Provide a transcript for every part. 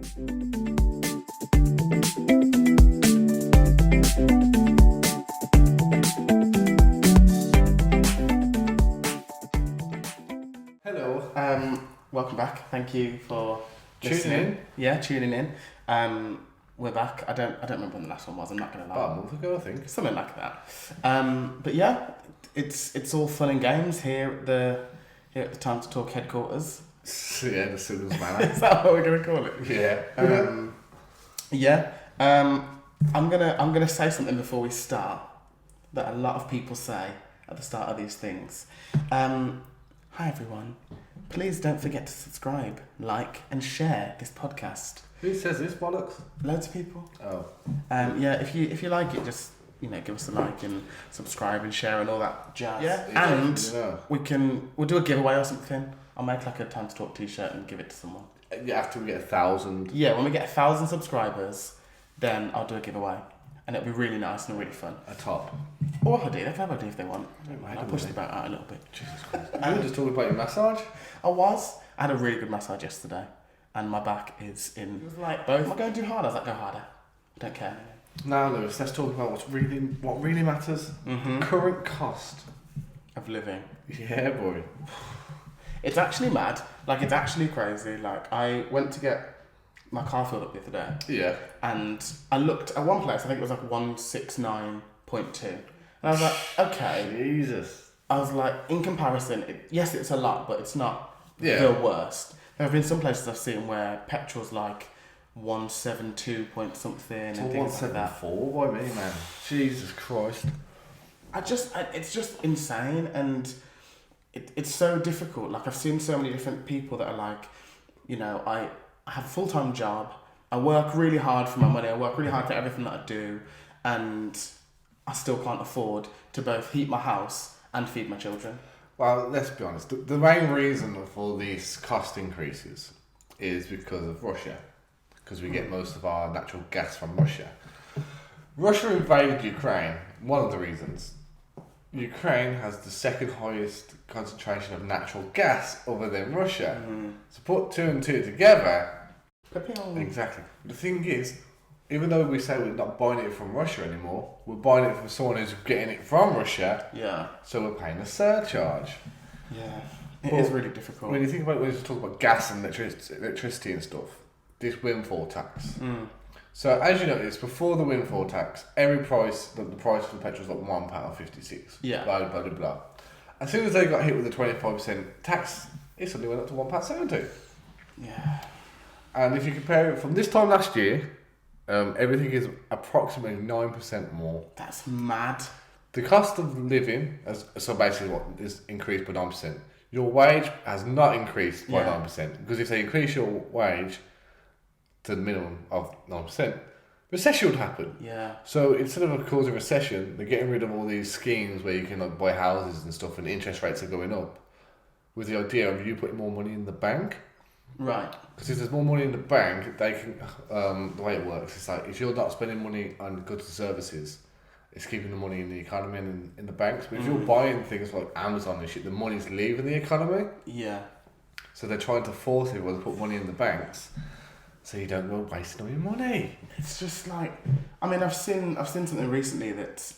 Hello. Welcome back. Thank you for listening. Tuning in. We're back. I don't remember when the last one was. I'm not going to lie. About a month ago, I think. Something like that. But yeah, it's all fun and games here at the Time to Talk headquarters. Yeah, the Simmonds manor. Is that what we're going to call it? Yeah. I'm gonna say something before we start that a lot of people say at the start of these things. Hi everyone. Please don't forget to subscribe, like, and share this podcast. Who says this, bollocks? Loads of people. Oh. If you like it, just give us a like and subscribe and share and all that jazz. Yeah. And we'll do a giveaway or something. I'll make like a Time to Talk t-shirt and give it to someone. Yeah, after we get 1,000. Yeah, when we get 1,000 subscribers, then I'll do a giveaway. And it'll be really nice and really fun. A top. Or a hoodie. They can have a hoodie if they want. I don't mind. I'll push the boat out a little bit. Jesus Christ. You were just talking about your massage? I had a really good massage yesterday. And my back is in... It was like, both. Am I going too hard? I was like, go harder. I don't care. Now, Lewis, let's talk about what really matters. Mm-hmm. Current cost. Of living. Yeah, boy. It's actually mad. Like, it's actually crazy. Like, I went to get my car filled up the other day. Yeah. And I looked at one place, I think it was like 169.2. And I was like, okay. Jesus. I was like, in comparison, yes, it's a lot, but it's not the worst. There have been some places I've seen where petrol's like 172 point something and things like that. 174 by me, man. Jesus Christ. It's just insane, and it's so difficult. Like, I've seen so many different people that are like, I have a full-time job, I work really hard for my money, I work really hard for everything that I do, and I still can't afford to both heat my house and feed my children. Well, let's be honest. The main reason for these cost increases is because of Russia. Because we get most of our natural gas from Russia. Russia invaded Ukraine. One of the reasons. Ukraine has the second highest concentration of natural gas other than Russia. Mm. So put two and two together. Exactly. The thing is, even though we say we're not buying it from Russia anymore, we're buying it from someone who's getting it from Russia. Yeah. So we're paying a surcharge. Yeah. It is really difficult. When you think about when you talk about gas and electricity and stuff, this windfall tax. Mm. So as you notice, before the windfall tax, the price for petrol was like £1.56. Yeah. Blah, blah, blah, blah. As soon as they got hit with the 25% tax, it suddenly went up to £1.70. Yeah. And if you compare it from this time last year, everything is approximately 9% more. That's mad. The cost of living, so basically what is increased by 9%. Your wage has not increased by 9%. Because if they increase your wage to the minimum of 9%, recession would happen. Yeah. So instead of causing recession, they're getting rid of all these schemes where you can buy houses and stuff and interest rates are going up with the idea of you putting more money in the bank. Right. Because if there's more money in the bank, they can. The way it works, it's like if you're not spending money on goods and services, it's keeping the money in the economy and in the banks. But if you're buying things like Amazon and shit, the money's leaving the economy. Yeah. So they're trying to force everyone to put money in the banks, so you don't go wasting all your money. It's just like, I mean, I've seen something recently that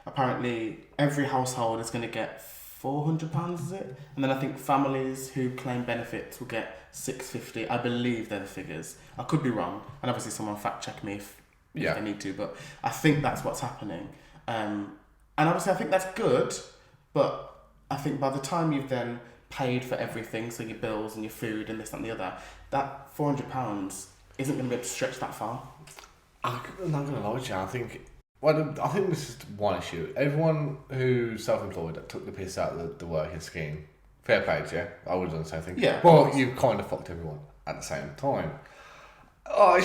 apparently every household is going to get £400, is it? And then I think families who claim benefits will get £650. I believe they're the figures. I could be wrong, and obviously someone fact check me if they need to. But I think that's what's happening. And obviously I think that's good, but I think by the time you've then paid for everything, so your bills and your food and this and the other, that £400 isn't going to be able to stretch that far. I'm not going to lie to you. I think this is one issue. Everyone who's self-employed that took the piss out of the working scheme, fair play, yeah? I would have done the same thing. Yeah. Well, you've kind of fucked everyone at the same time. Oh,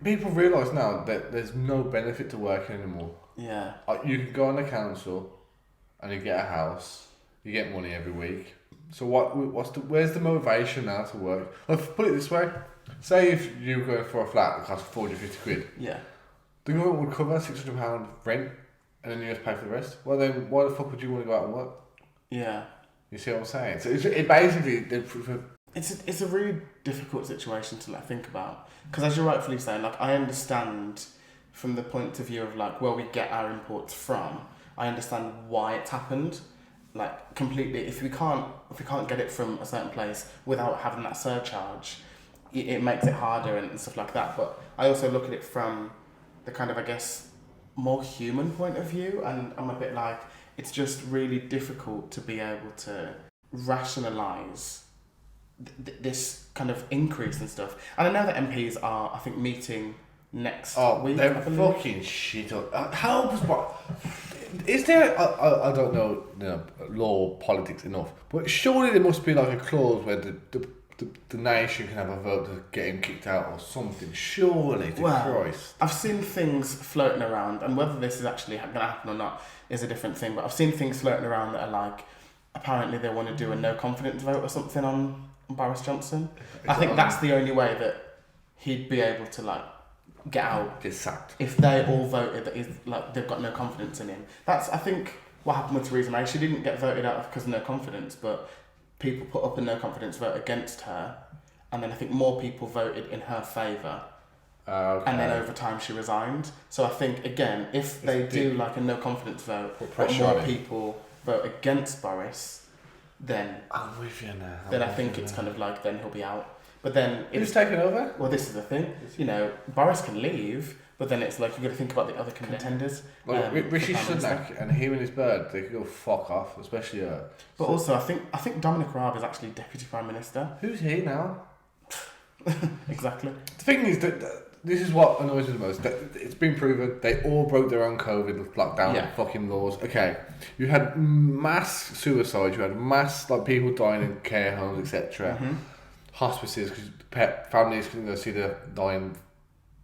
people realise now that there's no benefit to working anymore. Yeah. You can go on the council and you get a house, you get money every week. So where's the motivation now to work? Like, put it this way, say if you go for a flat that costs £450. Yeah. The government would cover £600 rent and then you just pay for the rest. Well then, why the fuck would you want to go out and work? Yeah. You see what I'm saying? So it basically... it's a really difficult situation to like think about, because as you're rightfully saying, like I understand from the point of view of like where we get our imports from. I understand why it's happened, like completely. If we can't get it from a certain place without having that surcharge, it makes it harder and stuff like that. But I also look at it from the kind of, I guess, more human point of view, and I'm a bit like, it's just really difficult to be able to rationalise this kind of increase and stuff. And I know that MPs are, I think, meeting next week. They're fucking shit up. How was what? Is there? I don't know, law politics enough, but surely there must be like a clause where the nation can have a vote to get him kicked out or something. Surely, Christ. I've seen things floating around, and whether this is actually going to happen or not is a different thing. But I've seen things floating around that are like, apparently they want to do a no confidence vote or something on Boris Johnson. I think that's the only way that he'd be able to like get out, get sacked, if they all voted that he's like they've got no confidence in him. That's, I think, what happened with Theresa May. She didn't get voted out because of no confidence, but people put up a no confidence vote against her, and then I think more people voted in her favour. Okay. And then over time she resigned. So I think, again, if they do like a no confidence vote, but more people vote against Boris, then I'm with you now. Then I think it's kind of like, then he'll be out. But then who's taking over? Well, this is the thing. You know, Boris can leave, but then it's like you've got to think about the other contenders. Like Rishi Sunak and him and his bird, they could go fuck off, especially her. But also, I think Dominic Raab is actually Deputy Prime Minister. Who's he now? Exactly. The thing is that this is what annoys me the most. That it's been proven they all broke their own COVID lockdown fucking laws. Okay, you had mass suicide, you had mass like people dying in care homes, etc. Mm-hmm. Hospices, because families couldn't go see their dying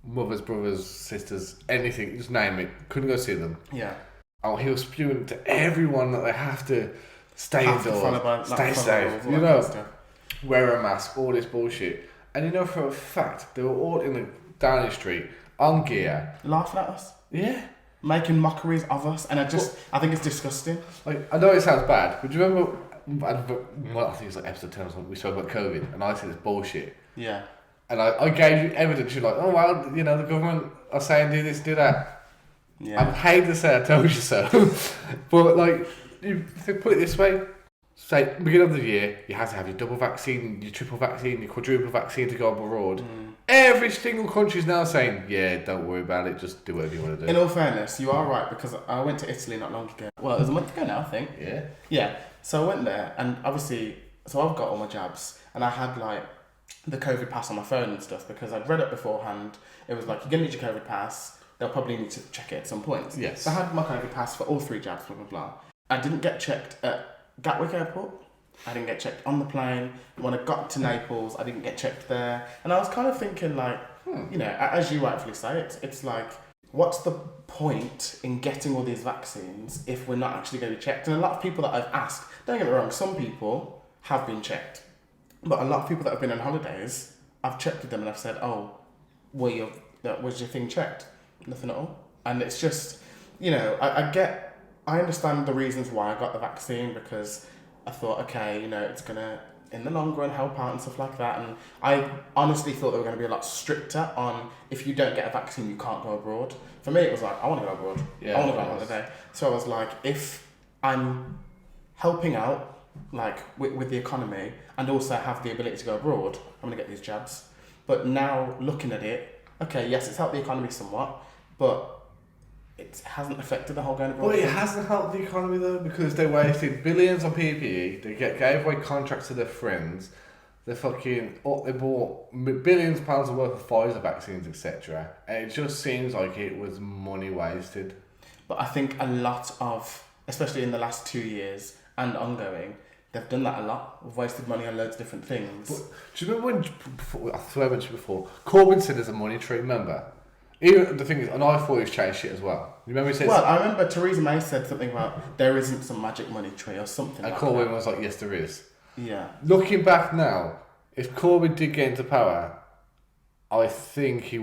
mothers, brothers, sisters, anything, just name it, couldn't go see them. Yeah. Oh, he was spewing to everyone that they have to stay indoors, stay safe, you know, wear a mask, all this bullshit. And you know for a fact, they were all in the Downing Street, on gear. Laughing at us. Yeah. Making mockeries of us, and I think it's disgusting. Like, I know it sounds bad, but do you remember, I think it's like episode 10 or something, we spoke about COVID, and I said it's bullshit. Yeah. And I gave you evidence, you're like, oh well, you know, the government are saying do this, do that. Yeah. I hate to say I told you so, but like, you put it this way, say, beginning of the year, you have to have your double vaccine, your triple vaccine, your quadruple vaccine to go abroad. Every single country is now saying, yeah, don't worry about it, just do whatever you want to do. In all fairness, you are right, because I went to Italy not long ago. Well, it was a month ago now, I think. Yeah. Yeah. So I went there, and obviously, so I've got all my jabs, and I had like the COVID pass on my phone and stuff, because I'd read it beforehand. It was like, you're going to need your COVID pass. They'll probably need to check it at some point. Yes. So I had my COVID pass for all 3 jabs, blah, blah, blah. I didn't get checked at Gatwick Airport. I didn't get checked on the plane. When I got to Naples, I didn't get checked there. And I was kind of thinking like, you know, as you rightfully say, it's like, what's the point in getting all these vaccines if we're not actually going to be checked? And a lot of people that I've asked, don't get me wrong, some people have been checked. But a lot of people that have been on holidays, I've checked with them and I've said, oh, was your thing checked? Nothing at all. And it's just, you know, I understand the reasons why I got the vaccine, because I thought, okay, you know, it's going to, in the long run, help out and stuff like that. And I honestly thought they were going to be a lot stricter on, if you don't get a vaccine, you can't go abroad. For me, it was like, I want to go abroad. I want to go on holiday. So I was like, if I'm helping out, like, with the economy, and also have the ability to go abroad, I'm going to get these jabs. But now, looking at it, okay, yes, it's helped the economy somewhat, but it hasn't affected the whole going abroad. But it hasn't helped the economy though, because they wasted billions on PPE. They gave away contracts to their friends. They bought billions of pounds worth of Pfizer vaccines, etc. And it just seems like it was money wasted. But I think a lot of, especially in the last 2 years and ongoing, they've done that a lot. We've wasted money on loads of different things. But, do you remember when, I swear I mentioned before, Corbyn said there's a money tree, remember? Even the thing is, and I thought he was changed shit as well. You remember he said? Well, I remember Theresa May said something about there isn't some magic money tree or something. And like Corbyn that. was like, yes, there is. Yeah. Looking back now, if Corbyn did get into power, I think it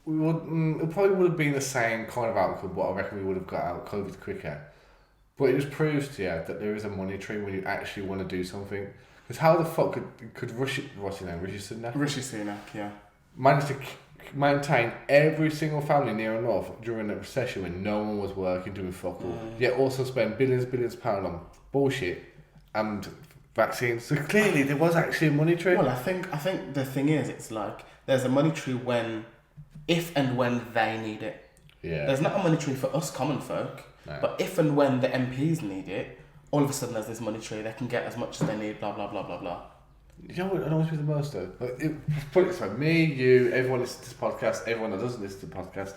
probably would have been the same kind of outcome. But I reckon we would have got out COVID quicker. But it just proves to you that there is a money tree when you actually want to do something. Because how the fuck could Rishi Sunak, yeah. manage to maintain every single family near enough during a recession when no one was working, doing fuck all, yet also spend billions of pounds on bullshit and vaccines? So clearly there was actually a money tree. Well, I think the thing is, it's like there's a money tree if and when they need it. Yeah. There's not a money tree for us common folk, but if and when the MPs need it, all of a sudden there's this money tree. They can get as much as they need. Blah blah blah blah blah. You know what annoys me the most though? Put it this way, me, you, everyone listens to this podcast, everyone that doesn't listen to the podcast,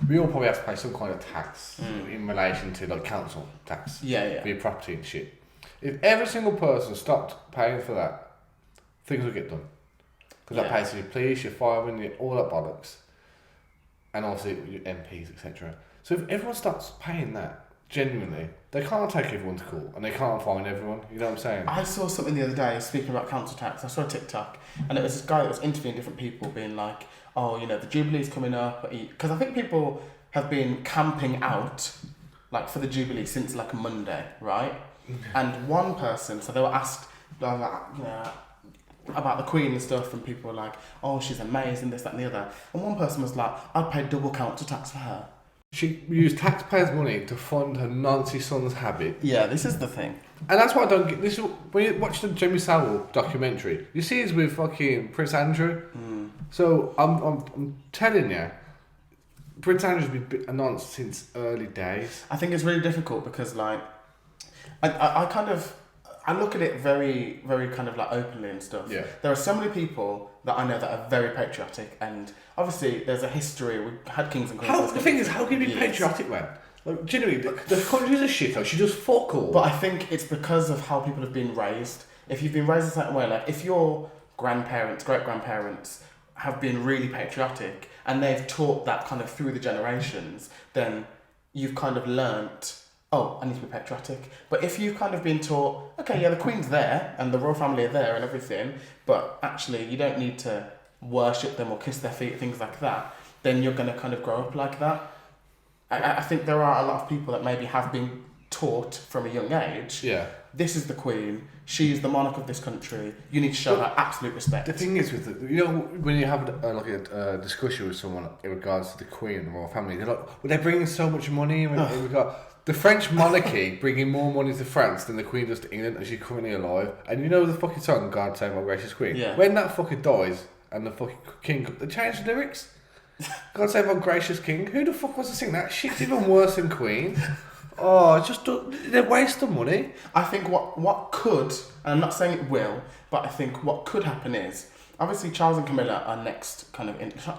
we all probably have to pay some kind of tax in relation to like council tax for your property and shit. If every single person stopped paying for that, things would get done. Because that pays for your police, your firemen, all that bollocks. And also your MPs, etc. So if everyone starts paying that, genuinely, they can't take everyone to court and they can't fine everyone. You know what I'm saying? I saw something the other day speaking about council tax. I saw a TikTok and it was this guy that was interviewing different people being like, oh, you know, the Jubilee's coming up. Because I think people have been camping out like for the Jubilee since like Monday, right? And one person, so they were asked, you know, about the Queen and stuff, and people were like, oh, she's amazing, this, that and the other. And one person was like, I'd pay double council tax for her. She used taxpayers' money to fund her Nazi son's habit. Yeah, this is the thing. And that's what I don't get. This is, when you watch the Jimmy Savile documentary, you see he's with fucking Prince Andrew. So I'm telling you, Prince Andrew's been a nonce since early days. I think it's really difficult because like, I look at it very, very kind of like openly and stuff. Yeah. There are so many people that I know that are very patriotic, and obviously there's a history. We had kings and queens. The thing is, how can you be patriotic, man? Like, genuinely, the country's a shit. She just fuck all. But I think it's because of how people have been raised. If you've been raised a certain way, like if your grandparents, great grandparents have been really patriotic and they've taught that kind of through the generations, then you've kind of learnt, oh, I need to be patriotic. But if you've kind of been taught, okay, yeah, the Queen's there and the royal family are there and everything, but actually you don't need to worship them or kiss their feet, things like that, then you're going to kind of grow up like that. I think there are a lot of people that maybe have been taught from a young age, this is the Queen, she is the monarch of this country, you need to show her absolute respect. The thing is, when you have a discussion with someone in regards to the Queen and the royal family, they're like, well, they're bringing so much money, and we've got the French monarchy bringing more money to France than the Queen does to England, and she's currently alive. And you know the fucking song, God Save My Gracious Queen? Yeah. When that fucking dies, and the fucking king, they changed the lyrics. God Save Our Gracious King. Who the fuck wants to sing that? Shit's even worse than Queen. Oh, they're waste of money. I think what could, and I'm not saying it will, but I think what could happen is, obviously Charles and Camilla are next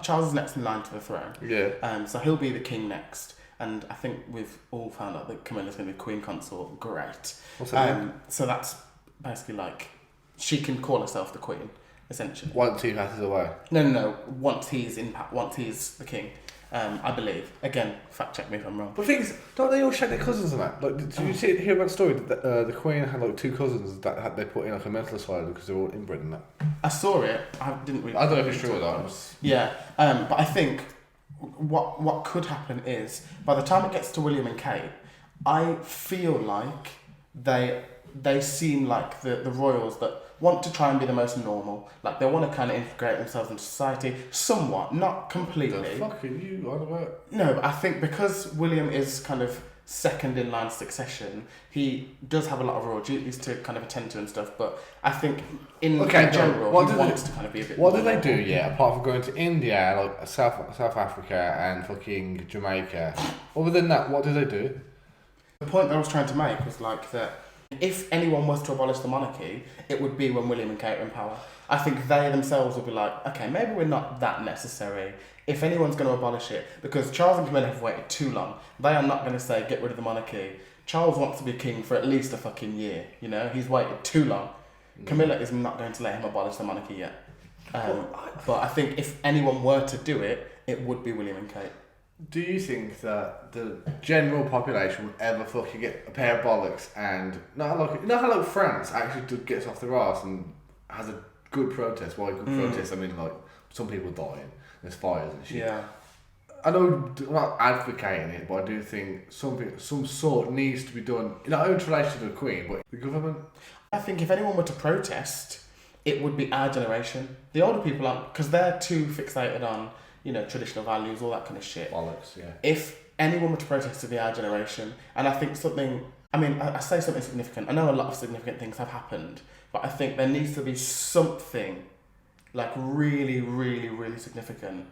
Charles is next in line to the throne. Yeah. So he'll be the king next. And I think we've all found out that Camilla's going to be Queen Consort. Great. What's that? So that's basically like, she can call herself the Queen, essentially. Once he passes away. No. Once he's the king, I believe. Again, fact check me if I'm wrong. But things, don't they all share their cousins and that? Like, did you hear about the story that the Queen had like 2 cousins that they put in like a mental asylum because they were all inbred and that? I saw it. I didn't really. I don't know if it's true or not. Yeah, but I think what could happen is, by the time it gets to William and Kate, I feel like they seem like the royals that want to try and be the most normal. Like, they want to kind of integrate themselves into society somewhat, not completely. The fuck are you on about? No, but I think because William is kind of second in line succession, he does have a lot of royal duties to kind of attend to and stuff, but I think in general he wants to kind of be a bit what more do they do, normal. apart from going to India, like South Africa and fucking Jamaica? Other than that, what do they do? The point that I was trying to make was like that if anyone was to abolish the monarchy, it would be when William and Kate are in power. I think they themselves would be like, okay, maybe we're not that necessary if anyone's going to abolish it, because Charles and Camilla have waited too long. They are not going to say, get rid of the monarchy. Charles wants to be king for at least a fucking year, you know? He's waited too long. Camilla is not going to let him abolish the monarchy yet. But I think if anyone were to do it, it would be William and Kate. Do you think that the general population would ever fucking get a pair of bollocks and how France actually gets off their arse and has a good protest? Why good protest? I mean, like, some people dying, there's fires and shit. Yeah. I know I'm not advocating it, but I do think some sort needs to be done, not only in relation to the Queen, but the government. I think if anyone were to protest, it would be our generation. The older people aren't, because they're too fixated on, traditional values, all that kind of shit. Bollocks, yeah. If anyone were to protest, it'd be our generation. And I think I say something significant. I know a lot of significant things have happened, but I think there needs to be something like really, really, really significant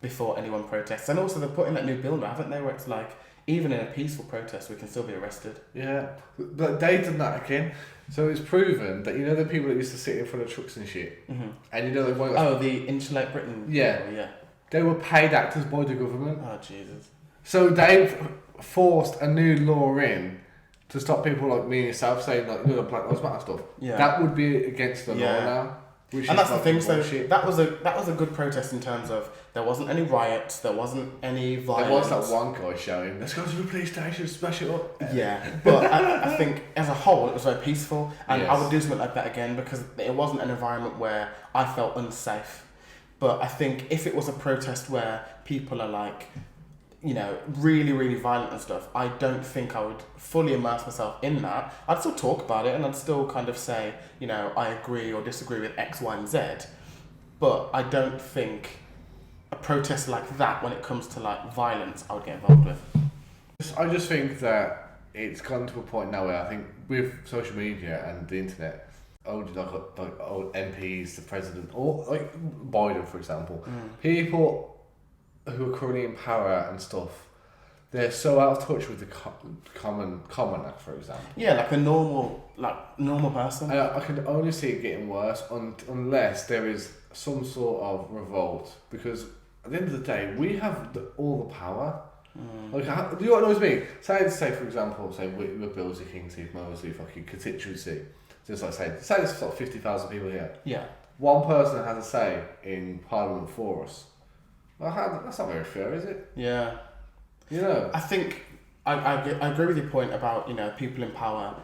before anyone protests. And also they're putting that new bill now, haven't they, where it's like, even in a peaceful protest, we can still be arrested. Yeah, but they done that again. So it's proven that, the people that used to sit in front of trucks and shit, and they won't... Oh, the Insulate Britain? Yeah. People, yeah. They were paid actors by the government. Oh, Jesus. So they've forced a new law in to stop people like me and yourself saying, like, Black Lives Matter stuff. Yeah. That would be against the law now. And that's the thing, so that was a good protest in terms of there wasn't any riots, there wasn't any violence. There was that one guy shouting, let's go to the police station, smash it up. Yeah, but I think as a whole it was very peaceful, and Yes. I would do something like that again because it wasn't an environment where I felt unsafe. But I think if it was a protest where people are like, really, really violent and stuff, I don't think I would fully immerse myself in that. I'd still talk about it and I'd still kind of say, I agree or disagree with X, Y, and Z. But I don't think a protest like that, when it comes to like violence, I would get involved with. I just think that it's gotten to a point now where I think with social media and the internet, old MPs, the president, or like Biden, for example, people who are currently in power and stuff, they're so out of touch with the commoner, for example. Yeah, like a normal person. I can only see it getting worse unless there is some sort of revolt, because at the end of the day, we have all the power. Like, do you know what annoys me? Say for example, we're Billsy, Kingsley, Mosley, fucking constituency. Just like say there's like 50,000 people here. Yeah. One person has a say in Parliament for us. Well, that's not very fair, is it? Yeah. I think I agree with your point about, people in power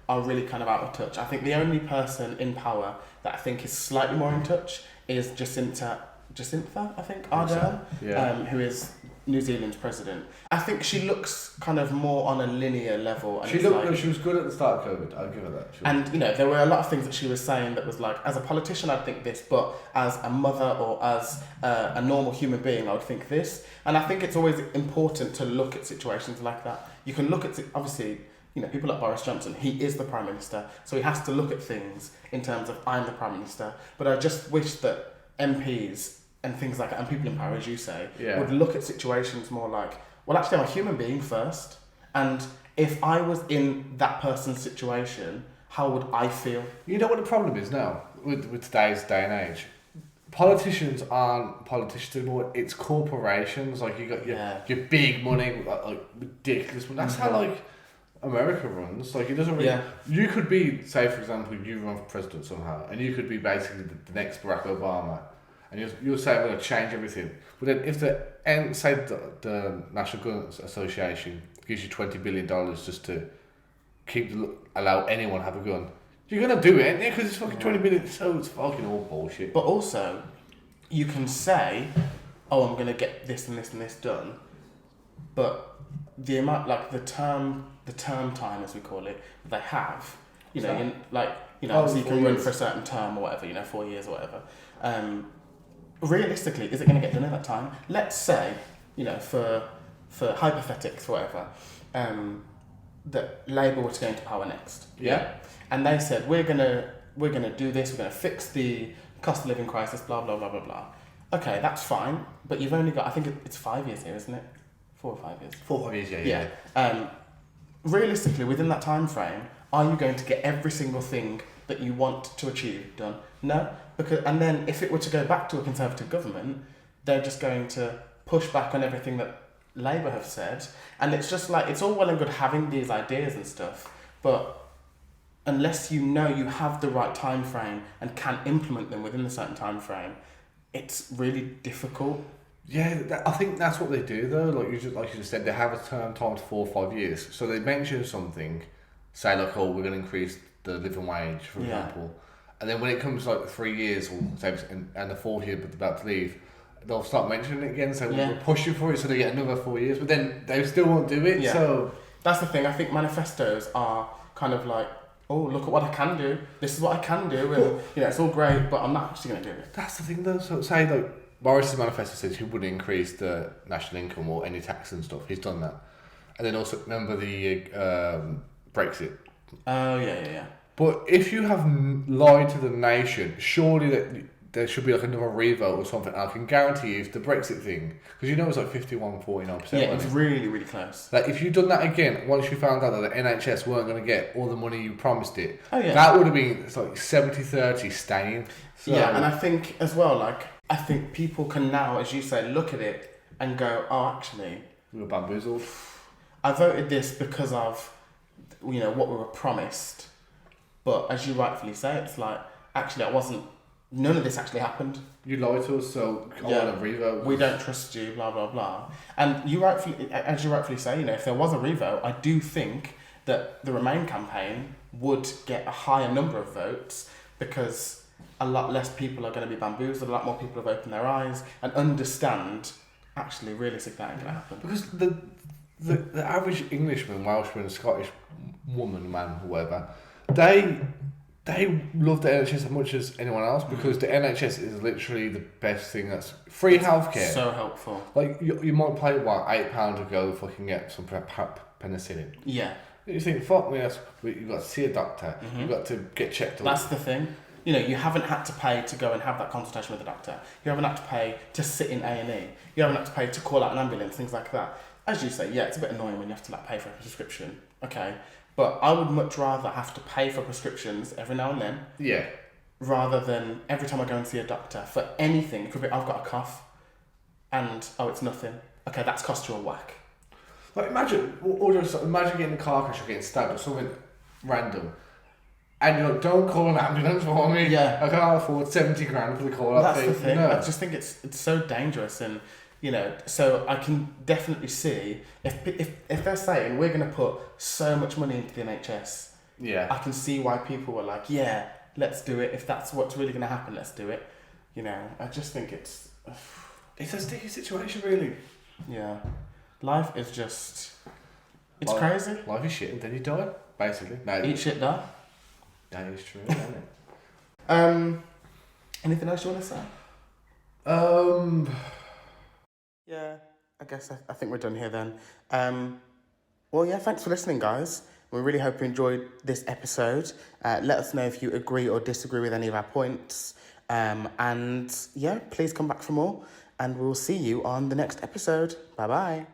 are really kind of out of touch. I think the only person in power that I think is slightly more in touch is Jacinta, I think, Ardern, who is New Zealand's president. I think she looks kind of more on a linear level. And she was good at the start of COVID, I'll give her that. And, there were a lot of things that she was saying that was like, as a politician, I'd think this, but as a mother or as a normal human being, I would think this. And I think it's always important to look at situations like that. You can look at, obviously, people like Boris Johnson, he is the Prime Minister, so he has to look at things in terms of, I'm the Prime Minister. But I just wish that MPs and things like that, and people in power, as you say, would look at situations more like, well, actually, I'm a human being first, and if I was in that person's situation, how would I feel? You know what the problem is now with today's day and age? Politicians aren't politicians anymore. It's corporations. Like, you got your big money, like ridiculous. That's how like America runs. Like, it doesn't really. Yeah. You could be, say for example, you run for president somehow, and you could be basically the next Barack Obama. And you'll say, we're going to change everything. But then if the National Guns Association gives you $20 billion just to allow anyone to have a gun, you're going to do it, because it's fucking 20 billion, so it's fucking all bullshit. But also, you can say, I'm going to get this and this and this done, but the amount, like the term time, as we call it, they have, obviously you can run for a certain term or whatever, 4 years or whatever. Realistically, is it going to get done in that time? Let's say, for hypothetics, whatever, that Labour were to go into power next. Yeah. And they said, we're gonna do this. We're gonna fix the cost of living crisis. Blah blah blah blah blah. Okay, that's fine. But you've only got, I think it's 5 years here, isn't it? 4 or 5 years. 4 or 5 years, yeah. Realistically, within that time frame, are you going to get every single thing that you want to achieve done? No, and then if it were to go back to a Conservative government, they're just going to push back on everything that Labour have said, and it's just like, it's all well and good having these ideas and stuff, but unless you have the right time frame and can implement them within a certain time frame, it's really difficult. Yeah, I think that's what they do though. Like you just said, they have a term time to 4 or 5 years, so they mention something, say like, we're going to increase the living wage, for example. And then when it comes to like 3 years, or say, and the 4th year about to leave, they'll start mentioning it again. So Yeah. we're pushing for it, so they get another 4 years. But then they still won't do it. Yeah. So That's the thing. I think manifestos are kind of like, oh, look at what I can do. This is what I can do, and it's all great, but I'm not actually going to do it. that's the thing, though. So say like Boris's manifesto says he wouldn't increase the national income or any tax and stuff. He's done that. And then also remember the Brexit. Oh yeah. But if you have lied to the nation, surely that there should be like another revote or something. I can guarantee you, if the Brexit thing, because it was like 51-49%. Yeah, it's really, really close. Like if you'd done that again, once you found out that the NHS weren't going to get all the money you promised it, that would have been like 70-30 staying. So, yeah, and I think as well, like I think people can now, as you say, look at it and go, oh, actually, we were bamboozled. I voted this because of what we were promised. But as you rightfully say, it's like, actually, none of this actually happened. You lied to us, so I want a revote. We don't trust you, blah, blah, blah. And as you rightfully say, if there was a revote, I do think that the Remain campaign would get a higher number of votes because a lot less people are going to be bamboozled, a lot more people have opened their eyes and understand, actually, realistically, that ain't going to happen. Because the average Englishman, Welshman, Scottish woman, man, whoever, they love the NHS as much as anyone else because the NHS is literally the best thing. That's free healthcare. So helpful. Like you might pay £8 to go fucking get some penicillin. Yeah. You think, fuck me, you've got to see a doctor. You've got to get checked. That's the thing. You haven't had to pay to go and have that consultation with the doctor. You haven't had to pay to sit in A&E. You haven't had to pay to call out an ambulance, things like that. As you say, yeah, it's a bit annoying when you have to pay for a prescription. Okay. But I would much rather have to pay for prescriptions every now and then. Yeah. Rather than every time I go and see a doctor for anything. It could be, I've got a cough and, it's nothing. Okay, that's cost you a whack. Like imagine getting a car crash or getting stabbed or something random. And you're like, don't call an ambulance for me. Yeah. I can't afford 70 grand for the call. That's the thing. No. I just think it's so dangerous and so I can definitely see if they're saying we're going to put so much money into the NHS, I can see why people were like, yeah, let's do it. If that's what's really going to happen, let's do it. I just think it's a sticky situation, really. Yeah, life is just crazy. Life is shit, and then you die, basically. No, eat shit, die. That is true, isn't it? Anything else you want to say? Yeah, I guess I think we're done here then. Well, yeah, thanks for listening, guys. We really hope you enjoyed this episode. Let us know if you agree or disagree with any of our points. And yeah, please come back for more. And we'll see you on the next episode. Bye-bye.